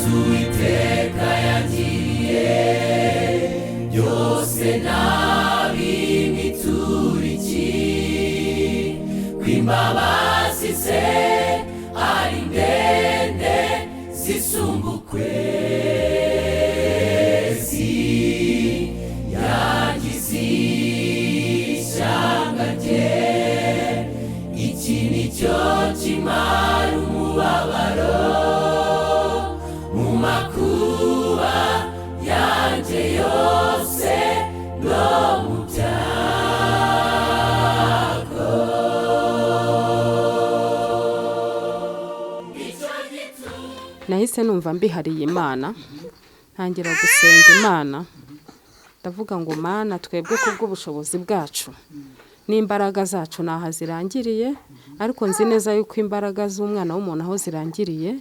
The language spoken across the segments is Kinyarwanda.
Uwiteka yangiriye byose nabimituriki kw'imbabazi ze ari ndende zisumba ukwezi yagize ishyanga rye iki nicyo kimara umubabaro mu makuba yanjye yose no mu byago. Nahise numva mbihariye Imana ntangira gusenga Imana ndavuga ngo Mana twebwe kubw'ubushobozi bwacu n'imbaraga zacu naha zirangiriye ariko nzi neza yuko imbaraga z'umwana w'umuntu aho zirangiriye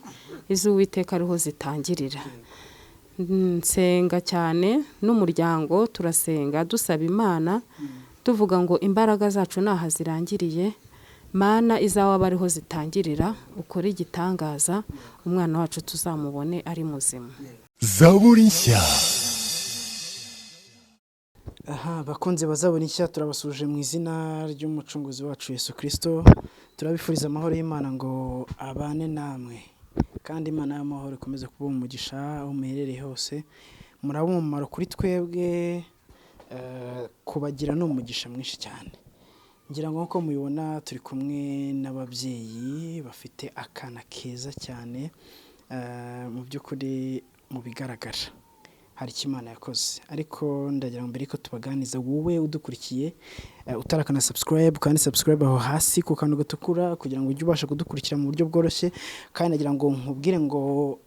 iz'Uwiteka ariho zitangirira. Nsenga cyane n'umuryango turasenga dusaba Imana tuvuga ngo imbaraga zacu naha zirangiriye Mana izawa bariho zitangirira ukora igitangaza umwana wacu tuzamubone ari muzima. Zaburi nshya. Bakunze bazabona nshya turabasuje mu izina ry'umucunguzi wacu Yesu Kristo. Turabifuriza amahoro y'Imana ngo abane namwe kandi Imana y'amahoro ikomeze kuba umugisha aho muherereye hose. Muraba umumaro kuri twebwe kubagira n'umugisha mwinshi cyane. Ngira ngo nko mubibona turi kumwe n'ababyeyi bafite akana keza cyane mu by'ukuri mu bigaragara hari Imana yakoze. Ariko ndagira ngo mbere ko tubaganiza wowe udukurikiye utarakana subscribe kandi subscribe aho hasi ku kantu gatukura kugira ngo ujye ubasha kudukurikira mu buryo bworoshye. Kandi ndagira ngo nkubwire ngo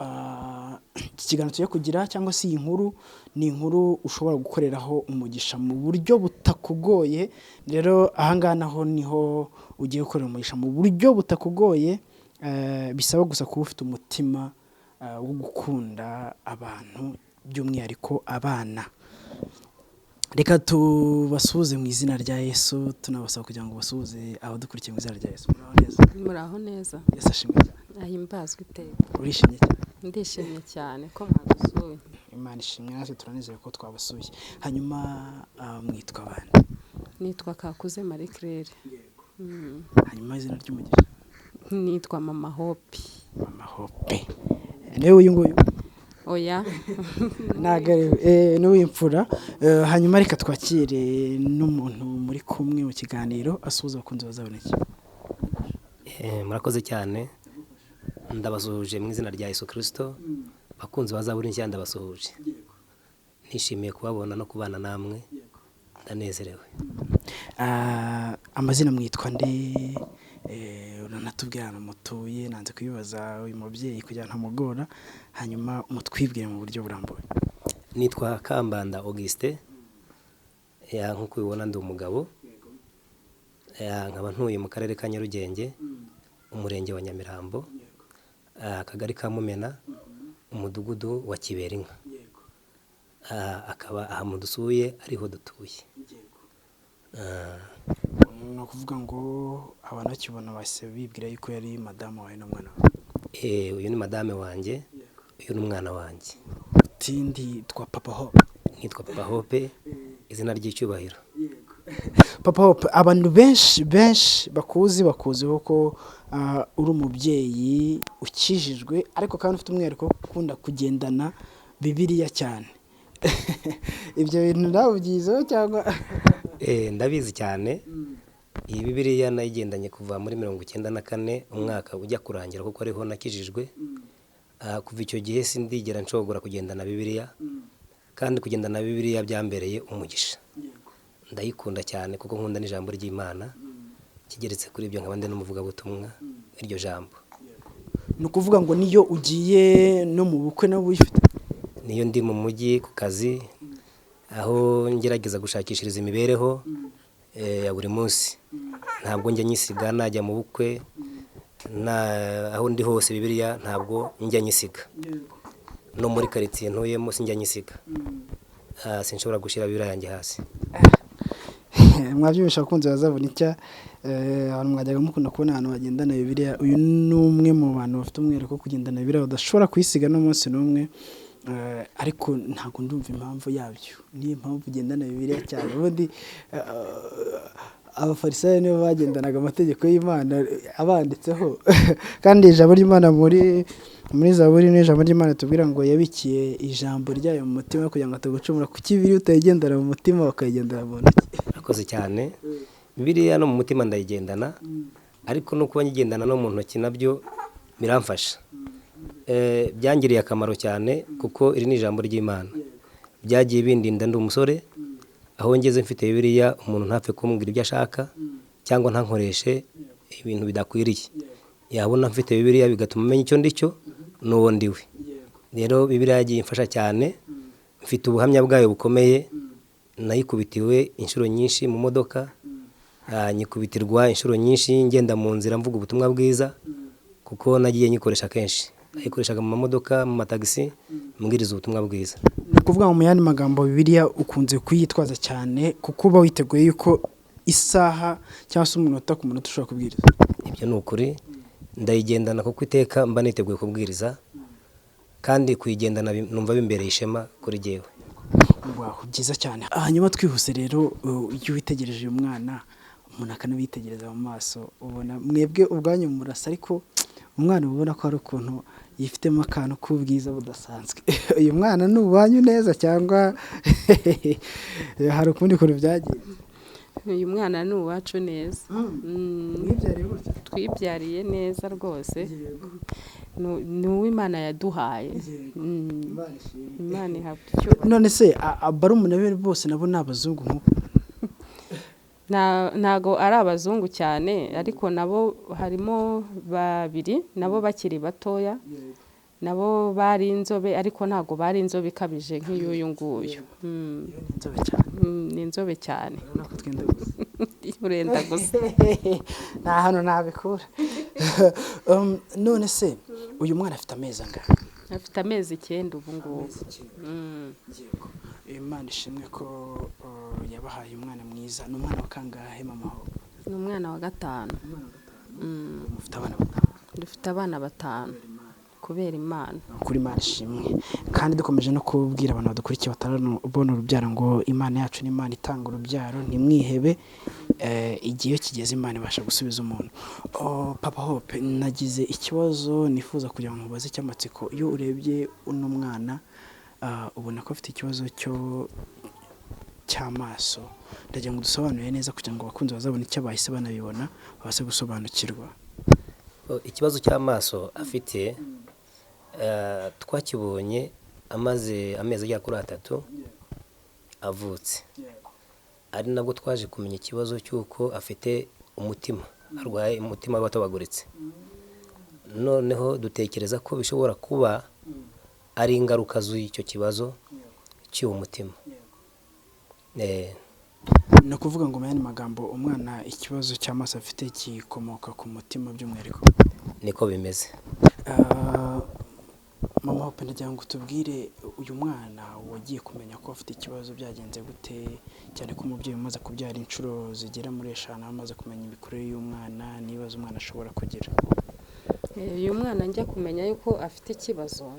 iki kiganiro cyo kugira cyangwa se iyi nkuru ni inkuru ushobora gukoreraho umugisha mu buryo butakugoye. Rero ahangaha naho niho ugiye gukorera umugisha mu buryo butakugoye, bisaba gusa kuba ufite umutima wo gukunda abantu by'umwihariko abana. Reka tubasuhuze mu izina rya Yesu tunabasaba kugira ngo basuhuze abadukurikiye mu izina rya Yesu. Muraho neza. Yesu ashimwe cyane. Ahimbazwe iteka. Urishimye cyane. Ndishimye cyane ko mwadusuye. Imana ishimwe natwe turanezera ko twabasuye. Hanyuma mwitwa abana? Nitwa Kakuze Marie Claire. Hanyuma izina ry'umugisha? Nitwa Mama Hope. Mama Hope. Niwe uyu nguyu? Oya. Niwe imfura. Hanyuma reka twakire n'umuntu muri kumwe mu kiganiro asuhuza abakunzi bazabona iki. Murakoze cyane. Ndabasuhuje mu izina rya Yesu Kristo. Bakunzi bazaburi nshya ndabasuhuje. Nishimiye kubabona no kubana namwe. Ndanezerewe. Amazina mwitwa nde? Uranatubwira ahantu mutuye, nanze kwibaza uyu mubyeyi kugira ntamugora. Hanyuma umutwibwire mu buryo burambuye. Nitwa Kambanda Auguste. Nkuko ubibona ndi umugabo. Nkaba ntuye mu karere ka Nyarugenge, umurenge wa Nyamirambo, akagari ka Mumena, umudugudu wa Kiberinka. Akaba aha mu dusuye ariho dutuye. No kuvuga ngo abantu bakibona base bibwira yuko yari madame wawe n'umwana wawe. Uyu ni madame wanjye, uyu ni umwana wanjye. Tindi twa Papa Hope. Nitwa Papa Hope, izina ry'icyubahiro. Papa Hope, abantu benshi bakuziho ko uri umubyeyi ukijijwe ariko kandi ufite umwihariko ukunda kugendana Bibiliya cyane. Ibyo bintu nawe byizeho cyangwa? Ndabizi cyane. Iyi Bibiliya nayigendanye kuva muri 1994 umwaka ujya kurangira kuko ariho nakijijwe. Kuva icyo gihe sindigera nshobora kugendana Bibiliya kandi kugendana Bibiliya byambereye umugisha. Ndayikunda cyane kuko nkunda n'ijambo ry'Imana. Kigeretse kuri ibyo nkabande n'umuvuga butumwa iryo jambo. No kuvuga ngo niyo ugiye no mu bukwe na buyifite? Niyo ndi mu mujyi ku kazi aho ngerageza gushakishiriza imibereho ya buri munsi. Ntabwo njya nyisiga najya mu bukwe aho ndi hose Bibiliya ntabwo njya nyisiga. No muri quartier ntuyemo sinjya nyisiga. Sinshobora gushira Bibiliya yanjye hasi. mwabyumvisha abakunzi ba Zaburi nshya abantu mwajyaga mukunda kubona ahantu bagendana Bibiliya. Uyu ni umwe mu bantu bafite umwihariko wo kugendana Bibiliya udashobora kuyisiga n'umunsi n'umwe. Ariko ntabwo ndumva impamvu yabyo. Niyo mpamvu ugendana Bibiliya cyane. Ubundi abafarisayo nibo bagendanaga amategeko y'Imana abanditseho kandi ijambo ry'Imana muri Zaburi n'ijambo ry'Imana tubwira ngo yabikiye ijambo ryayo mu mutima kugira ngo atagucumura. Kuki Bibiliya utayigendera mu mutima ukayigendera mu ntoki? Murakoze cyane. Bibiliya no mu mutima ndayigendana, ariko no kuba nyigendana no mu ntoki nabyo biramfasha. Byangiriye akamaro cyane kuko iri ni ijambo ry'Imana. Byagiye bindinda ndi umusore, aho ngeze mfite Bibiliya umuntu ntapfe kumbwira ibyo ashaka cyangwa ntankoreshe ibintu bidakwiriye. Yabona mfite Bibiliya bigatuma menya icyo ndicyo n'uwo ndiwe. Rero Bibiliya yagiye imfasha cyane, mfite ubuhamya bwayo bukomeye. Nayikubitiwe inshuro nyinshi mu modoka, nyikubitirwa inshuro nyinshi ngenda mu nzira mvuga ubutumwa bwiza, kuko nagiye nyikoresha kenshi. Nayikoreshaga mu mamodoka, mu matagisi, mbwiriza ubutumwa bwiza. Ni ukuvuga mu yandi magambo Bibiliya ukunze kuyitwaza cyane kuko uba witeguye yuko isaha cyangwa se umunota ku munota ushobora kubwiriza. Ibyo ni ukuri, ndayigendana kuko iteka mba niteguye kubwiriza, kandi kuyigendana numva bimbereye ishema kuri jyewe. Wow, byiza cyane. Hanyuma twihuse rero, iyo witegereje uyu mwana umuntu akanabitegereza mu maso, ubona mwebwe ubwanyu murasa, ariko umwana ubona ko ari ukuntu yifitemo akantu k'ubwiza budasanzwe. Uyu mwana ni uwanyu neza cyangwa hari ukundi kuntu byagiye? uyu mwana ni uwacu neza. Twibyariye neza rwose. Ni uw'Imana yaduhaye. Imana ihabwa icyubahiro. None se barumuna be bose nabo ni abazungu nk'uko? Ntago ari abazungu cyane, ariko nabo harimo babiri nabo bakiri batoya, nabo bari inzobe, ariko ntago bari inzobe ikabije nk'iy'uyu nguyu. Ni inzobe cyane. Urenda gusa. Nta hano nabikura. None se uyu mwana afite amezi angahe? Afite amezi 9 ubu ngubu. Imana ishimwe ko yabahaye umwana mwiza. Ni umwana wa kangahe mama ho? Ni umwana wa 5. Mufite abana batanu? Dufite abana 5 kubera Imana. Kuri Imana ishimwe. Kandi dukomeje no kubwira abantu badukurikiye batarabona urubyaro ngo Imana yacu ni Imana itanga urubyaro, ntimwihebe. Igihe kigeze Imana ibasha gusubiza umuntu. Papa Hope, nagize ikibazo nifuza kugira ngo mubaze cy'amatsiko. Iyo urebye uno mwana ubona ko afite ikibazo cy'amaso, ndagira ngo dusobanure neza kugira ngo abakunzi bazabone icyo bahise banabibona babashe gusobanukirwa. Ikibazo cy'amaso afite twakibonye amaze amezi agera kuri 3 avutse. Ari nabwo twaje kumenya ikibazo cy'uko afite umutima, arwaye umutima watabaguritse. Noneho dutekereza ko bishobora kuba ari ingaruka z'icyo kibazo cy'uwo mutima. No kuvuga ngo muyandi magambo umwana ikibazo cy'amaso afite kikomoka ku mutima by'umwihariko. Niko bimeze. Mama Hope, ndagira ngo tubwire uyu mwana wagiye kumenya ko afite ikibazo byagenze gute, cyane ko umubyeyi umaze kubyara inshuro zigera muri 5 amaze kumenya imikurire y'umwana n'ibibazo umwana ashobora kugira. Uyu mwana njya kumenya yuko afite ikibazo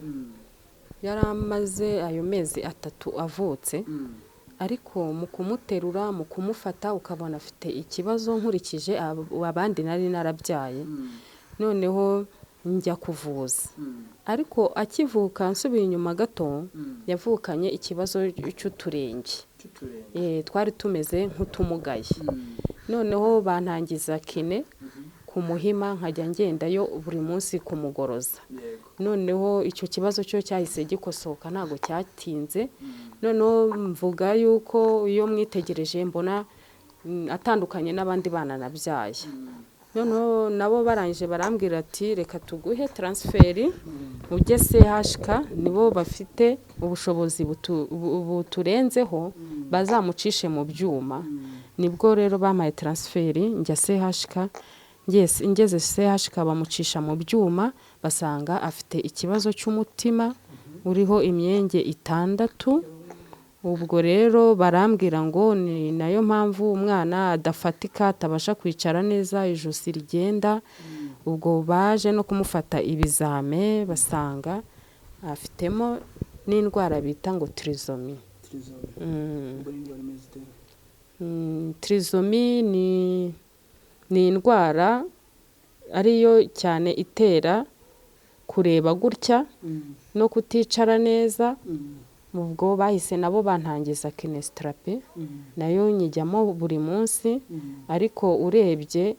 yari amaze ayo mezi 3 avutse, ariko mu kumuterura mu kumufata ukabona afite ikibazo nkurikije abandi nari narabyaye. Noneho njya kuvuza, ariko akivuka nsubiye inyuma gato yavukanye ikibazo cy'uturenge. Twari tumeze nk'utumugaye. Noneho bantangiza kine ku Muhima, nkajya ngendayo buri munsi kumugoroza. Noneho icyo kibazo cyo cyahise gikosoka, ntago cyatinze. Noneho mvuga yuko iyo mwitegereje mbona atandukanye n'abandi bana nabyaye. Noneho nabo barangije barambwira ati reka tuguhe transferi ujye CHK, nibo bafite ubushobozi buturenzeho bazamucishe mu byuma. Nibwo rero bamaye transferi njya CHK. Ngeze CHK bamucisha mu byuma, basanga afite ikibazo cy'umutima uriho imyenge 6. ubwo rero barambwira ngo ni nayo mpamvu umwana adafatika atabasha kwicara neza ijosi rigenda ubwo baje no kumufata ibizame basanga afitemo n'indwara bita ngo trisomi. Trisomi ni indwara ariyo cyane itera kureba gutya no kuticara neza. Ubwo bahise nabo bantangiza kinesiterapi nayo nyijyamo buri munsi ariko urebye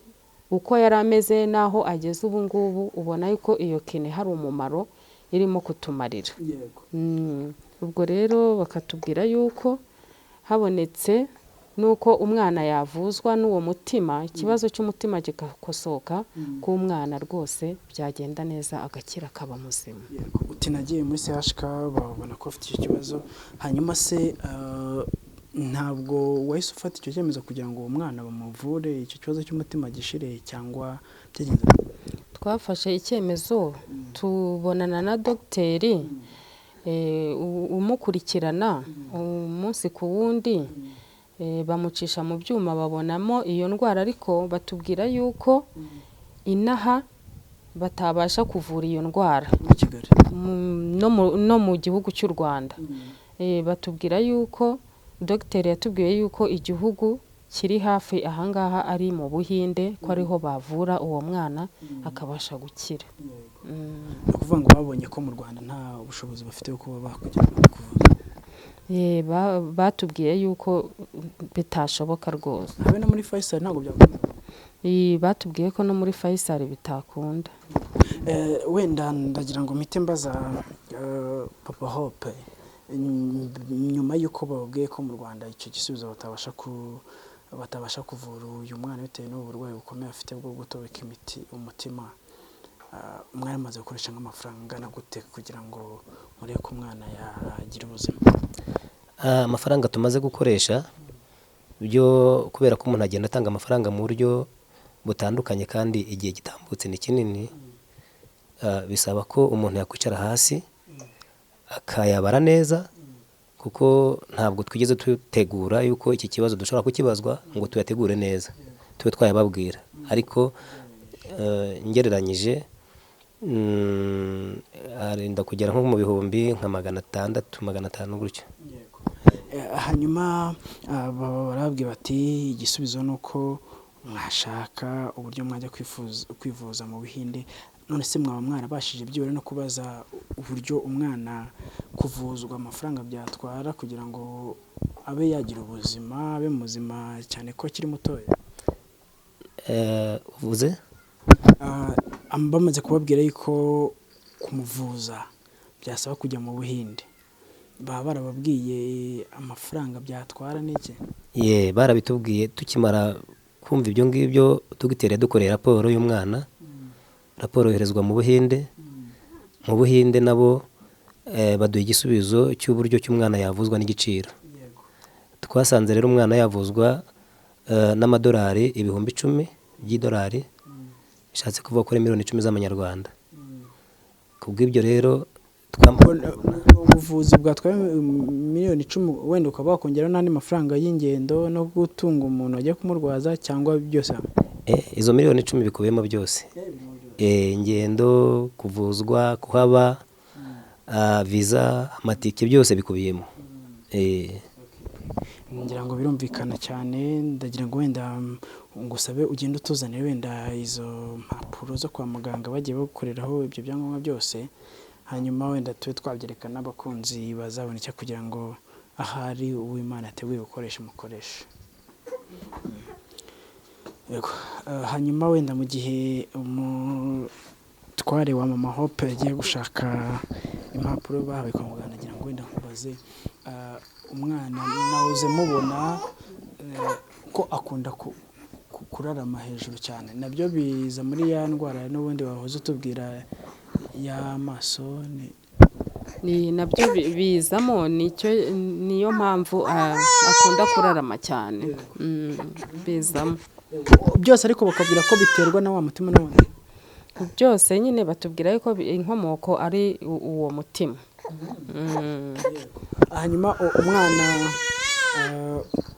uko yari ameze naho ageze ubu ngubu ubona yuko iyo kine hari umumaro irimo kutumarira. Ubwo rero bakatubwira yuko habonetse nuko umwana yavuzwa n'uwo mutima ikibazo cy'umutima kigakosoka k'umwana rwose byagenda neza agakira akaba muzima. Uti nagiye muri CHK babona ko afite icyo kibazo hanyuma se ntabwo wahise ufata icyo cyemezo kugira ngo uwo mwana bamuvure icyo kibazo cy'umutima gishire cyangwa byagenze? Twafashe icyemezo tubonana na dogiteri umukurikirana umunsi ku wundi bamucisha mu byuma babonamo iyo ndwara ariko batubwira yuko inaha batabasha kuvura iyo ndwara no mu gihugu cy'u Rwanda. Batubwira yuko dogiteri yatubwiye yuko igihugu kiri hafi ahangaha ari mu Buhinde ko ariho bavura uwo mwana akabasha gukira. Ukuvuga ngo babonye ko mu Rwanda nta bushobozi bafite bwo kuba bakujyana kuvuza. Batubwiye yuko bitashoboka rwose. Habe no muri Faisal ntabwo byakunda. Batubwiye ko no muri Faisal bitakunda. Wenda ndagira ngo mpite mbaza Papa Hope nyuma yuko babwiye ko mu Rwanda icyo gisubizo batabasha kuvura uyu mwana bitewe n'uburwayi bukomeye afite bwo gutobeka imiti umutima, umwana amaze gukoresha nk'amafaranga angana gute kugira ngo murebe ko umwana yagira ubuzima? Amafaranga tumaze gukoresha byo kubera ko umuntu agenda atanga amafaranga mu buryo butandukanye kandi igihe gitambutse ni kinini, bisaba ko umuntu yakwicara hasi akayabara neza kuko ntabwo twigeze tutegura yuko iki kibazo dushobora kukibazwa ngo tuyategure neza tube twayababwira, ariko ngereranyije arenda kugera nko mu bihumbi nka 600 500 gutyo. Hanyuma barabwira bati igisubizo nuko mwashaka uburyo mwajya kwivuza mu Buhinde. None se mwaba mwarabashije byibura no kubaza uburyo umwana kuvuzwa amafaranga byatwara kugira ngo abe yagira ubuzima abe muzima cyane ko kiri mutoya? Uvuze bamaze kubabwira yuko kumuvuza byasaba kujya mu Buhinde, baba barababwiye amafaranga byatwara n'iki? Barabitubwiye tukimara kumva ibyo ngibyo tugitereye dukorera raporo y'umwana. Raporo yoherezwa mu Buhinde. Mu Buhinde nabo baduha igisubizo cy'uburyo cy'umwana yavuzwa n'igiciro. Twasanze rero umwana yavuzwa n'amadolari 10,000 by'idolari, bishatse kuvuga ko ari miliyoni 10 z'amanyarwanda. Kubw'ibyo rero ubuvuzi bwatwaye miliyoni 10 wenda ukaba wakongera n'andi mafaranga y'ingendo no gutunga umuntu ajya kumurwaza cyangwa byose? Izo miliyoni 10 bikubiyemo byose. Ingendo, kuvuzwa, kuhaba, visa, amatike byose bikubiyemo. Ngira ngo birumvikana cyane, ndagira ngo wenda ngusabe ugende utuzanire wenda izo mpapuro zo kwa muganga bagiye bakoreraho ibyo byangombwa byose, hanyuma wenda tube twabyerekana n'abakunzi bazabona icyo kugira ngo ahari uw'Imana ateguye gukoresha umukoresha. Hanyuma wenda mu gihe umutware wa Mama Hope yagiye gushaka impapuro bahawe kwa muganga, nagira ngo wenda nkubaze umwana nawuze mubona ko akunda kurarama hejuru cyane, nabyo biza muri ya ndwara n'ubundi wahoze utubwira y'amaso? Ni nabyo bizamo, niyo mpamvu akunda kurarama cyane. Bizamo byose, ariko bakabwira ko biterwa na wa mutima n'ubundi. Byose nyine batubwira yuko inkomoko ari uwo mutima. hanyuma umwana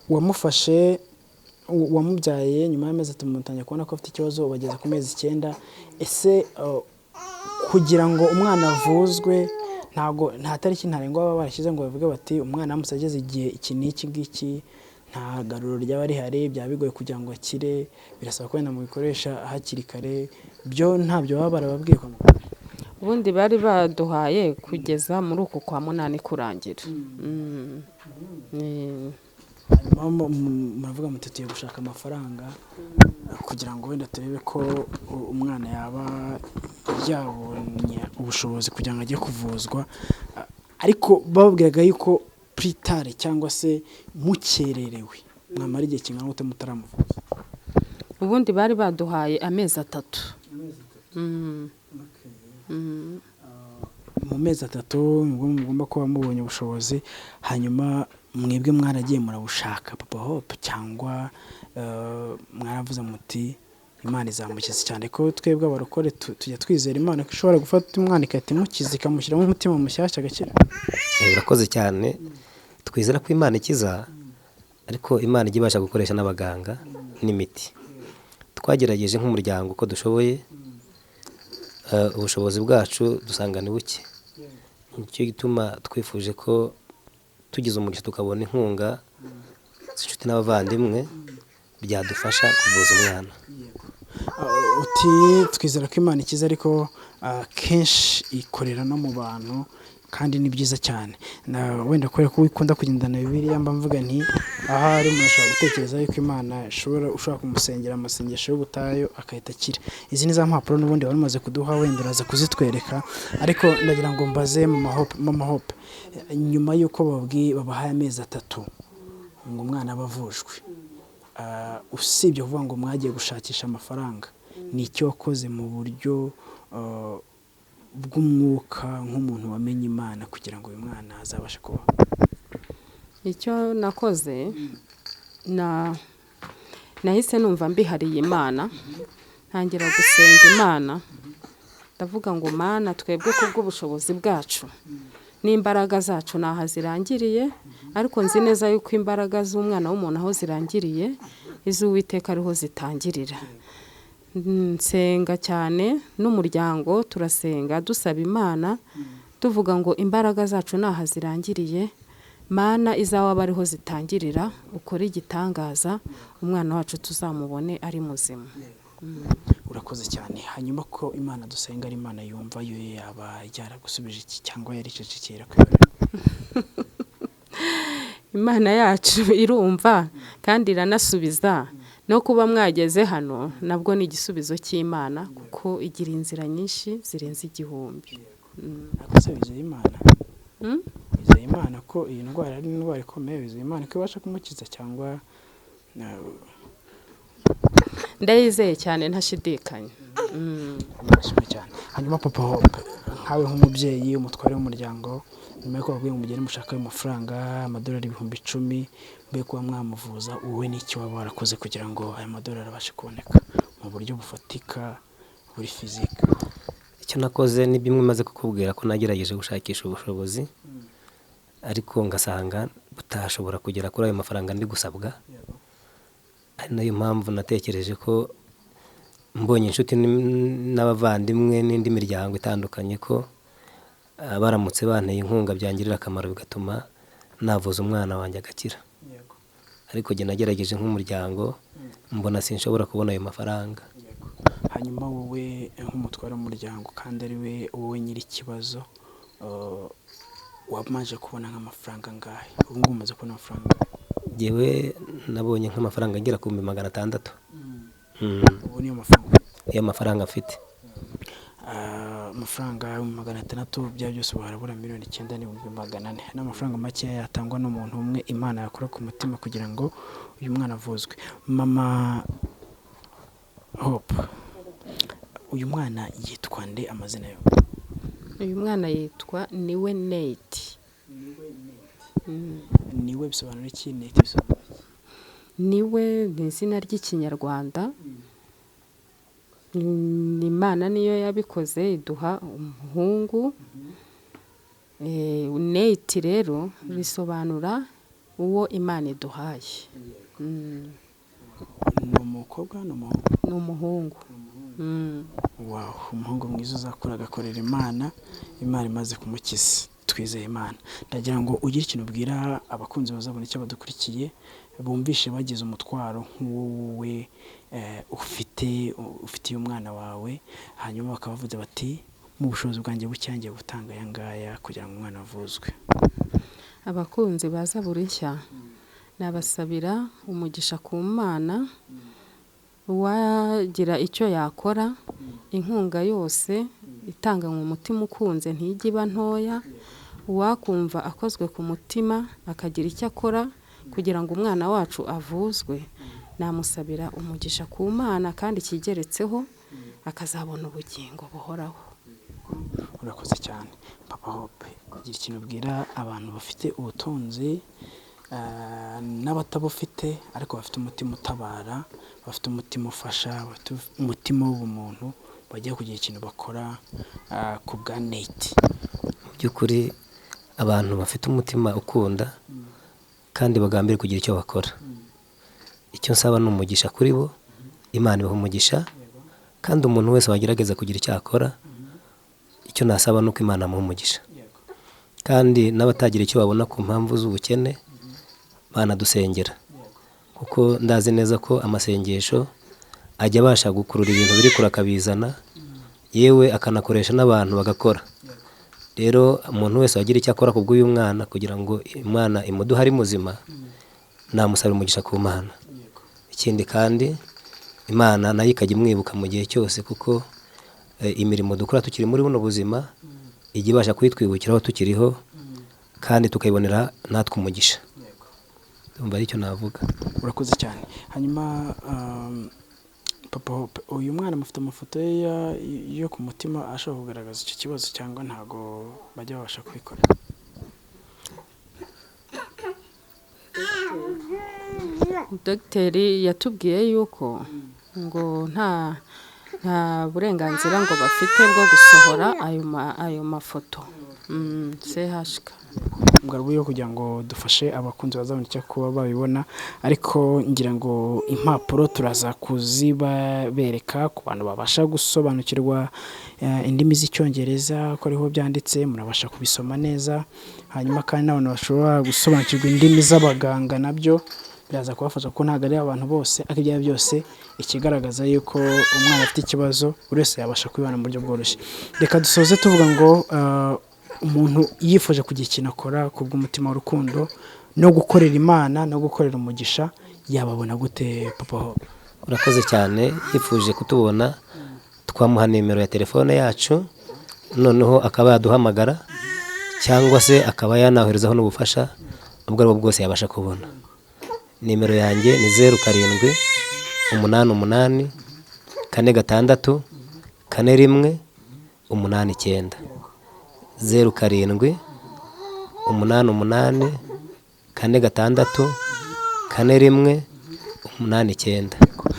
wamufashe wamubyaye nyuma y'amezi 3 mutangiye kubona ko afite ikibazo bageze ku mezi 9. Ese kugira ngo umwana avuzwe nta tariki ntarengwa baba barashyize ngo bavuge bati umwana amusageze igihe iki n'iki ngiki, nta garuro ryaba rihari, byaba bigoye kugira ngo akire, birasaba ko wenda mu bikoresha hakiri kare, byo ntabyo baba barababwiye kwa muganga? ubundi bari baduhaye kugeza muri uku kwa 8 kurangira. Muravuga muti tugiye gushaka amafaranga kugira ngo wenda turebe ko umwana yaba yabonye ubushobozi kugira ngo ajye kuvuzwa, ariko bababwiraga yuko pritare cyangwa se mukererewe mwamara igihe kingana gute mutaramuvuza? Ubundi bari baduhaye amezi 3. Mu mezi 3 nibwo mugomba kuba mubonye ubushobozi, hanyuma mwebwe mwaragiye murabushaka Papa Hope cyangwa mwaravuze muti Imana izamukiza, cyane ko twebwe abarokore tujya twizera Imana ko ishobora gufata umwana ikatimukiza ikamushyiramo umutima mushyashya agakira? Murakoze cyane, twizera ko Imana ikiza, ariko Imana ijya ibasha gukoresha n'abaganga n'imiti. Twagerageje nk'umuryango uko dushoboye, ubushobozi bwacu dusanga ni buke. Nicyo gituma twifuje ko tugize umugisha tukabona inkunga z'inshuti n'abavandimwe byadufasha kuvuza umwana. Uti twizera ko Imana ikiza, ariko kenshi ikorera no mu bantu kandi ni byiza cyane. Wenda kubera ko wikunda kugendana Bibiliya, mba mvuga nti ahari umuntu ashobora gutekereza yuko Imana ushobora kumusengera amasengesho y'ubutayu akahita akira. Izi ni za mpapuro n'ubundi wari umaze kuduha, wenda uraza kuzitwereka, ariko ndagira ngo mbaze Mama Hope, nyuma y'uko babahaye amezi 3 ngo umwana abavujwe, usibye kuvuga ngo mwagiye gushakisha amafaranga, ni icyo wakoze mu buryo bw'umwuka nk'umuntu wamenye Imana kugira ngo uyu mwana azabashe kuba? Icyo nakoze, nahise numva mbihariye Imana, ntangira gusenga Imana, ndavuga ngo Mana, twebwe kubw'ubushobozi bwacu n'imbaraga zacu naho zirangiriye, ariko nzi neza yuko imbaraga z'umwana w'umuntu aho zirangiriye, iz'Uwiteka ariho zitangirira. Nsenga cyane n'umuryango, turasenga dusaba Imana, tuvuga ngo imbaraga zacu naho zirangiriye, Mana izawe aba ariho zitangirira, ukora igitangaza, umwana wacu tuzamubone ari muzima. Urakoze cyane. Hanyuma ko Imana dusenga ari Imana yumva, yo yaba yaragusubije iki cyangwa yaricecekera? Imana yacu irumva kandi iranasubiza, no kuba mwageze hano nabwo ni igisubizo cy'Imana, kuko igira inzira nyinshi zirenze 1000. Akose bizeye Imana? Bizeye Imana ko iyi ndwara ari indwara ikomeye, bizeye Imana ko ibasha kumukiza cyangwa? Ndayizeye cyane ntashidikanya. Ndashimye cyane. Hanyuma Papa Hope, nkawe nk'umubyeyi, umutware w'umuryango, nyuma yo kubabwiye ngo mugende mushaka ayo mafaranga $10,000 mbe kuba mwamuvuza, wowe n'icyo waba warakoze kugira ngo aya $10,000 abashe kuboneka mu buryo bufatika buri fizika? Icyo nakoze ni bimwe maze kukubwira ko nagerageje gushakisha ubushobozi, ariko ngasanga butashobora kugera kuri ayo mafaranga ndi gusabwa. Ari nayo mpamvu natekereje ko mbonye inshuti n'abavandimwe n'indi miryango itandukanye ko baramutse banteye inkunga byangirira akamaro, bigatuma navuza umwana wanjye agakira. Ariko jye nagerageje nk'umuryango, mbona sinshobora kubona ayo mafaranga. Hanyuma wowe nk'umutware w'umuryango kandi ari wowe nyiri ikibazo, wamaze kubona nk'amafaranga ngahe? Ubu ngubu umaze kubona amafaranga? Jewe nabonye nk'amafaranga agera ku 600. Ubu niyo mafaranga? Iyo mafaranga afite. Amafaranga 600 bya byose barabura $9,400. N'amafaranga make yatangwa n'umuntu umwe Imana yakora ku mutima kugira ngo uyu mwana avuzwe. Mama Hope, uyu mwana yitwa nde amazina yo? Uyu mwana yitwa Niwe Nate. Niwe bisobanura iki? Nate bisobanura iki? Niwe ni izina ry'Ikinyarwanda, Imana niyo yabikoze iduha umuhungu, neti rero risobanura uwo Imana iduhaye. ni umukobwa Ni umuhungu. wow umuhungu mwiza uzakura agakorera Imana imaze kumukiza. Twizeye Imana. Ndagira ngo ugire ikintu ubwira abakunzi bazabona icyo badukurikiye bumvishe bagize umutwaro nk'uwowe ufitiye umwana wawe, hanyuma bakabavuze bati mu bushobozi bwanjye bucyangiye gutanga aya ngaya kugira ngo umwana avuzwe. Abakunzi ba Zaburi nshya nabasabira umugisha ku Mana, uwagira icyo yakora, inkunga yose itanganywe umutima ukunze ntijya iba ntoya, uwakumva akozwe ku mutima akagira icyo akora kugira ngo umwana wacu avuzwe, namusabira umugisha ku Mana kandi kigeretseho akazabona ubugingo buhoraho. Urakoze cyane Papa Hope. Kugira ikintu ubwira abantu bafite ubutunzi n'abatabufite ariko bafite umutima utabara, bafite umutima ufasha, bafite umutima w'ubumuntu, bagiye kugira ikintu bakora ku bwa neti. Mu by'ukuri abantu bafite umutima ukunda kandi bagambiriye kugira icyo bakora, icyo nsaba ni umugisha kuri bo, Imana ibaha umugisha, kandi umuntu wese wagerageza kugira icyo akora, icyo nasaba ni uko Imana amuha umugisha. Kandi n'abatagira icyo babona ku mpamvu z'ubukene banadusengera, kuko ndazi neza ko amasengesho ajya abasha gukurura ibintu biri kure akabizana, yewe akanakoresha n'abantu bagakora. Rero umuntu wese wagira icyo akora ku bw'uyu mwana kugira ngo Imana imuduhe ari muzima, namusaba umugisha ku Mana. Ikindi kandi Imana nayo ikajya imwibuka mu gihe cyose, kuko imirimo dukora tukiri muri buno buzima ijya ibasha kuyitwibukiraho tukiriho kandi tukayibonera natwe umugisha. Ndumva ari cyo navuga. Urakoze cyane. Hanyuma Papa Hope, uyu mwana mufite amafoto ye yo ku mutima ashobora kugaragaza icyo kibazo cyangwa ntago bajya babasha kubikora? Dogiteri yatubwiye yuko ngo nta burenganzira ngo bafite bwo gusohora ayo mafoto. CHK Ubwo yo kugira ngo dufashe abakunzi bazabona icyo kuba babibona, ariko ngira ngo impapuro turaza kuzibereka ku bantu babasha gusobanukirwa indimi z'icyongereza ko ariho byanditse, murabasha kubisoma neza. Hanyuma kandi n'abantu bashobora gusobanukirwa indimi z'abaganga nabyo biraza kubafasha, kuko ntabwo ari abantu bose ariko ibyo byose ikigaragaza yuko umwana afite ikibazo buri wese yabasha kubibona mu buryo bworoshye. Reka dusoze tuvuga ngo umuntu yifuje kugira ikintu akora ku bw'umutima w'urukundo no gukorera Imana no gukorera umugisha, yababona gute Papa Hope? Urakoze cyane. Yifuje kutubona twamuha nimero ya telefone yacu, noneho akaba yaduhamagara cyangwa se akaba yanahorezaho n'ubufasha ubwo aribwo bwose yabasha kubona. Nimero yanjye ni 07 88 46 41 89. 07 88 46 41 89.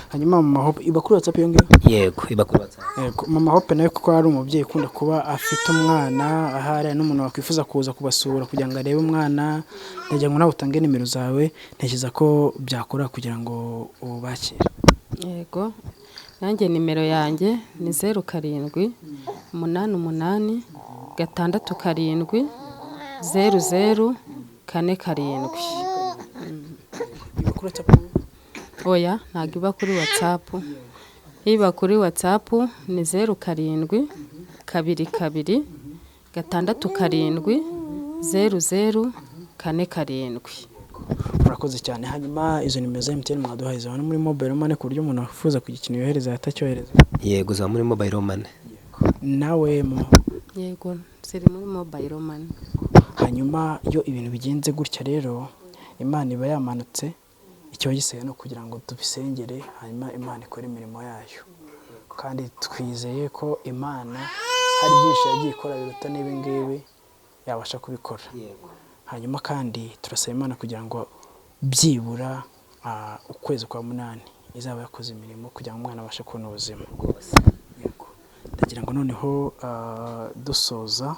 Hanyuma Mama Hope iba kuri WhatsApp yongewe? Yego, iba kuri WhatsApp. Yego, Mama Hope nawe kuko ari umubyeyi ukunda kuba afite umwana ahari n'umuntu wakwifuza kuza kubasura kugira ngo arebe umwana, ndagira ngo nawe utange nimero zawe, ntekereza ko byakora kugira ngo ubakire. Yego, nanjye nimero yanjye ni 07 88 67 00 47. Iba kuri WhatsApp? Oya, ntabwo iba kuri WhatsApp. Iba kuri WhatsApp ni 07 22 67 00 47. Urakoze cyane. Hanyuma izo nimero za MTN mwaduhaye zo muri Moble Money ku buryo umuntu wifuza kugira ikintu yohereza atacyohereza? Yego, za muri Mobile Money. Nawe Yego, ziri muri Mobile Money. Hanyuma iyo ibintu bigenze gutya rero Imana iba yamanutse, icyo gisigaye no kugira ngo tubisengere, hanyuma Imana ikora imirimo yayo, kandi twizeye ko Imana hari byinshi yagiye ikora biruta n'ibi ngibi yabasha kubikora. Hanyuma kandi turasaba Imana kugira ngo byibura ukwezi kwa 8 izaba yakoze imirimo kugira ngo umwana abashe kubona ubuzima. Yego, ndagira ngo noneho dusoza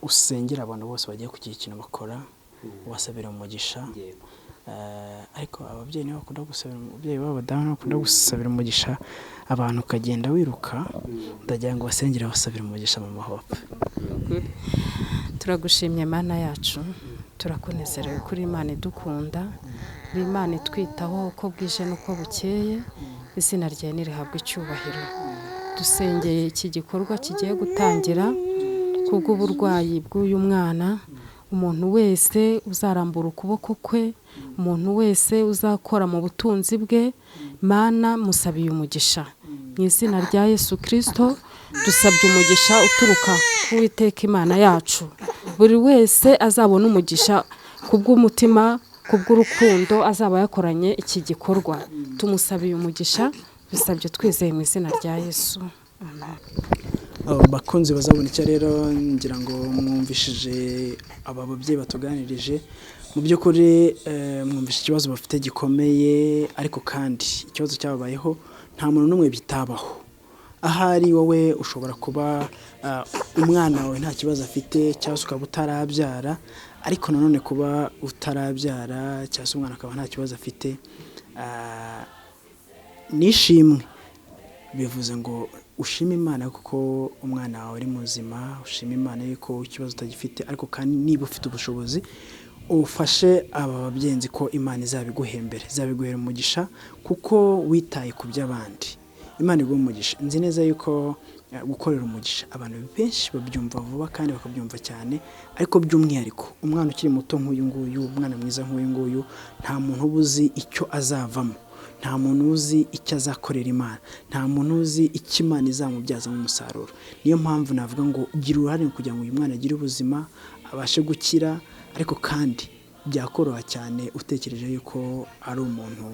usengera abantu bose bagiye kugira ikintu bakora ubasabira umugisha ariko ababyeyi nibo bakunda gusabira ababyeyi b'abadamu bakunda gusabira umugisha abantu ukagenda wiruka ndagira ngo basengere basabira umugisha mu mahopfe. turagushimye Mana yacu turakunezerewe kuri Imana idukunda uri Imana itwitaho uko bwije n'uko bukeye izina ryawe nirihabwe icyubahiro. Dusengeye iki gikorwa kigiye gutangira kubw'uburwayi bw'uyu mwana, umuntu wese uzarambura ukuboko kwe, umuntu wese uzakora mu butunzi bwe, Mana musabiye umugisha mu izina rya Yesu Kristo. Dusabye umugisha uturuka ku Uwiteka Imana yacu, buri wese azabona umugisha kubw'umutima kubw'urukundo azaba yakoranye iki gikorwa. Tumusabiye umugisha bisabye twizeye mu izina rya Yesu. Bakunzi bazabona icyo rero ngira ngo mwumvishije aba babyeyi batuganirije mu by'ukuri mwumvishe ikibazo bafite gikomeye ariko kandi ikibazo cyababayeho nta muntu n'umwe bitabaho. Ahari wowe ushobora kuba umwana wawe nta kibazo afite cyangwa se ukaba utarabyara ariko nanone kuba utarabyara cyangwa se umwana akaba nta kibazo afite nishimwe bivuze ngo ushime Imana kuko umwana wawe ari muzima, ushime Imana yuko ikibazo utagifite ariko kandi niba ufite ubushobozi ufashe aba babyenzi ko Imana izabiguhembera izabiguhera umugisha kuko witaye ku by'abandi. Imana iguha umugisha. Nzi neza yuko gukorera umugisha abantu benshi babyumva vuba kandi bakabyumva cyane ariko by'umwihariko umwana ukiri muto nk'uyu nguyu, umwana mwiza nk'uyu nguyu, nta muntu ubuzi icyo azavamo, nta muntu uzi icyo azakorera Imana, nta muntu uzi icyo Imana izamubyazamo umusaruro. Niyo mpamvu navuga ngo gira uruhare kugira ngo uyu mwana agire ubuzima abashe gukira ariko kandi byakoroha cyane utekereje yuko ari umuntu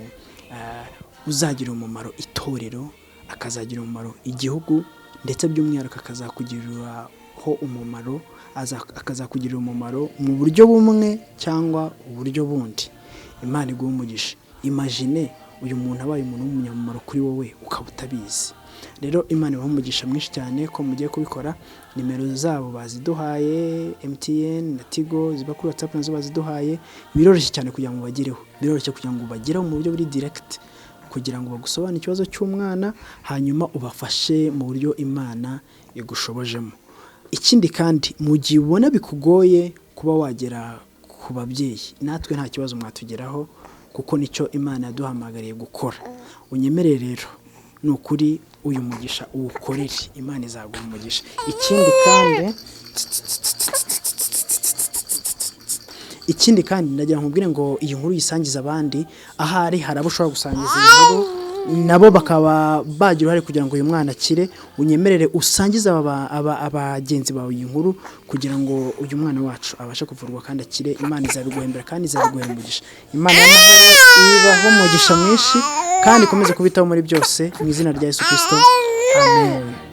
uzagira umumaro itorero, akazagira umumaro igihugu ndetse by'umwihariko akazakugiriraho umumaro, akazakugirira umumaro mu buryo bumwe cyangwa uburyo bundi. Imana iguha umugisha. Imagine uyu muntu abaye umuntu w'umunyamumaro kuri wowe ukaba utabizi. Rero Imana ibaha umugisha mwinshi cyane ko mugiye kubikora. Nimero zabo baziduhaye, MTN na Tigo ziba kuri WhatsApp nazo baziduhaye. Biroroshye cyane kugira ngo bagireho, biroroshye kugira ngo bagireho mu buryo buri direct kugira ngo bagusobanurire ikibazo cy'umwana hanyuma ubafashe mu buryo Imana igushobojemo. Ikindi kandi mu gihe ubona bikugoye kuba wagera ku babyeyi, natwe nta kibazo mwatugeraho kuko nicyo Imana yaduhamagariye gukora. Unyemerere rero ni ukuri uyu mugisha uwukorere, Imana izaguha umugisha. Ikindi kandi ndagira nkubwire ngo iyi nkuru yisangiza abandi, ahari harabo ushobora gusangiza inkuru nabo bakaba bagira uruhare kugira ngo uyu mwana akire. Unyemerere usangize abagenzi bawe iyi nkuru kugira ngo uyu mwana wacu abashe kuvurwa kandi akire. Imana izabiguhembera kandi izabiguhera umugisha. Imana y'amahoro ibaho umugisha mwinshi kandi ikomeze kubitaho muri byose mu izina rya Yesu Kristo. Amen.